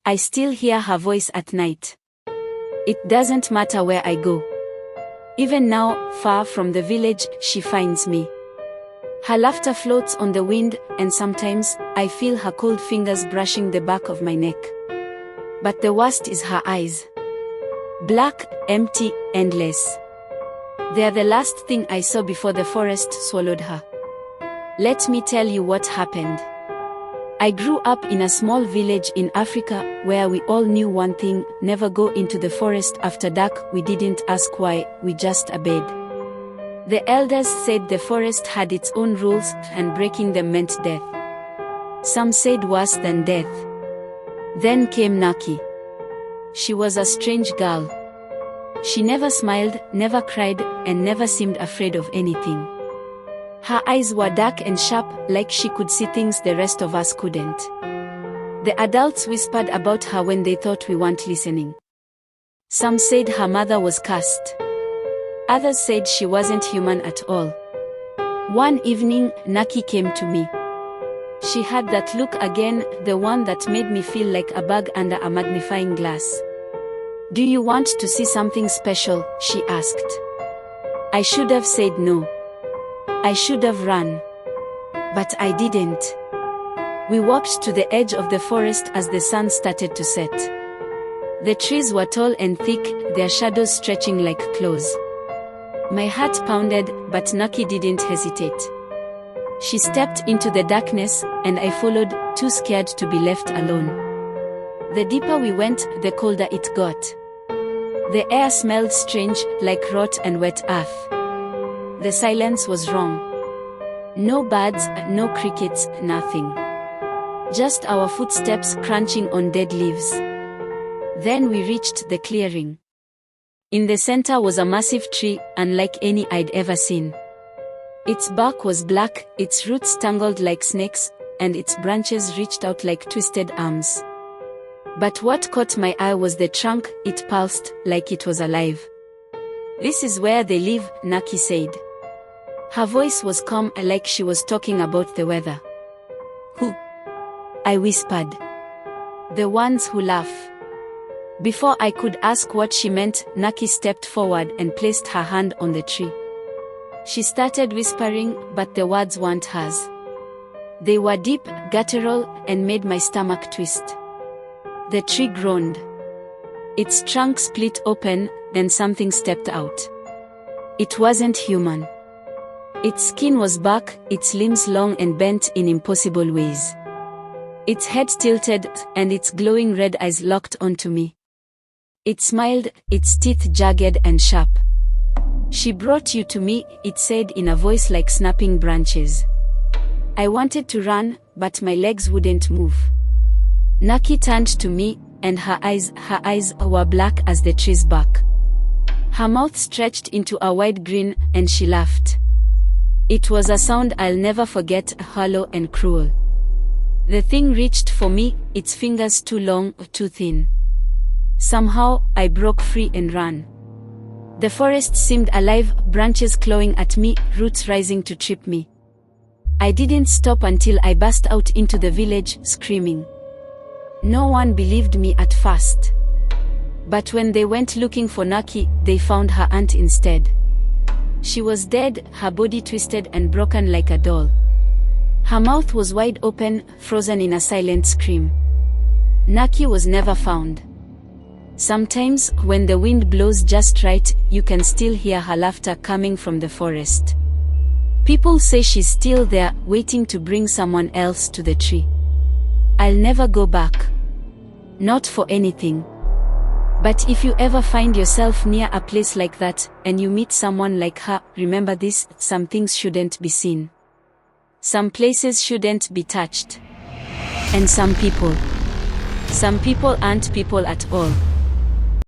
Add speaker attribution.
Speaker 1: I still hear her voice at night. It doesn't matter where I go. Even now, far from the village, she finds me. Her laughter floats on the wind, and sometimes, I feel her cold fingers brushing the back of my neck. But the worst is her eyes. Black, empty, endless. They're the last thing I saw before the forest swallowed her. Let me tell you what happened. I grew up in a small village in Africa, where we all knew one thing: never go into the forest after dark. We didn't ask why, we just obeyed. The elders said the forest had its own rules, and breaking them meant death. Some said worse than death. Then came Naki. She was a strange girl. She never smiled, never cried, and never seemed afraid of anything. Her eyes were dark and sharp, like she could see things the rest of us couldn't. The adults whispered about her when they thought we weren't listening. Some said her mother was cursed. Others said she wasn't human at all. One evening, Naki came to me. She had that look again, the one that made me feel like a bug under a magnifying glass. "Do you want to see something special?" she asked. I should have said no. I should have run. But I didn't. We walked to the edge of the forest as the sun started to set. The trees were tall and thick, their shadows stretching like claws. My heart pounded, but Naki didn't hesitate. She stepped into the darkness, and I followed, too scared to be left alone. The deeper we went, the colder it got. The air smelled strange, like rot and wet earth. The silence was wrong. No birds, no crickets, nothing. Just our footsteps crunching on dead leaves. Then we reached the clearing. In the center was a massive tree, unlike any I'd ever seen. Its bark was black, its roots tangled like snakes, and its branches reached out like twisted arms. But what caught my eye was the trunk. It pulsed, like it was alive. "This is where they live," Naki said. Her voice was calm, like she was talking about the weather. "Who?" I whispered. "The ones who laugh." Before I could ask what she meant, Naki stepped forward and placed her hand on the tree. She started whispering, but the words weren't hers. They were deep, guttural, and made my stomach twist. The tree groaned. Its trunk split open, and something stepped out. It wasn't human. Its skin was bark, its limbs long and bent in impossible ways. Its head tilted, and its glowing red eyes locked onto me. It smiled, its teeth jagged and sharp. "She brought you to me," it said in a voice like snapping branches. I wanted to run, but my legs wouldn't move. Naki turned to me, and her eyes were black as the tree's bark. Her mouth stretched into a wide grin, and she laughed. It was a sound I'll never forget, hollow and cruel. The thing reached for me, its fingers too long, too thin. Somehow, I broke free and ran. The forest seemed alive, branches clawing at me, roots rising to trip me. I didn't stop until I burst out into the village, screaming. No one believed me at first. But when they went looking for Naki, they found her aunt instead. She was dead, her body twisted and broken like a doll. Her mouth was wide open, frozen in a silent scream. Naki was never found. Sometimes, when the wind blows just right, you can still hear her laughter coming from the forest. People say she's still there, waiting to bring someone else to the tree. I'll never go back. Not for anything. But if you ever find yourself near a place like that, and you meet someone like her, remember this: some things shouldn't be seen. Some places shouldn't be touched. And some people aren't people at all.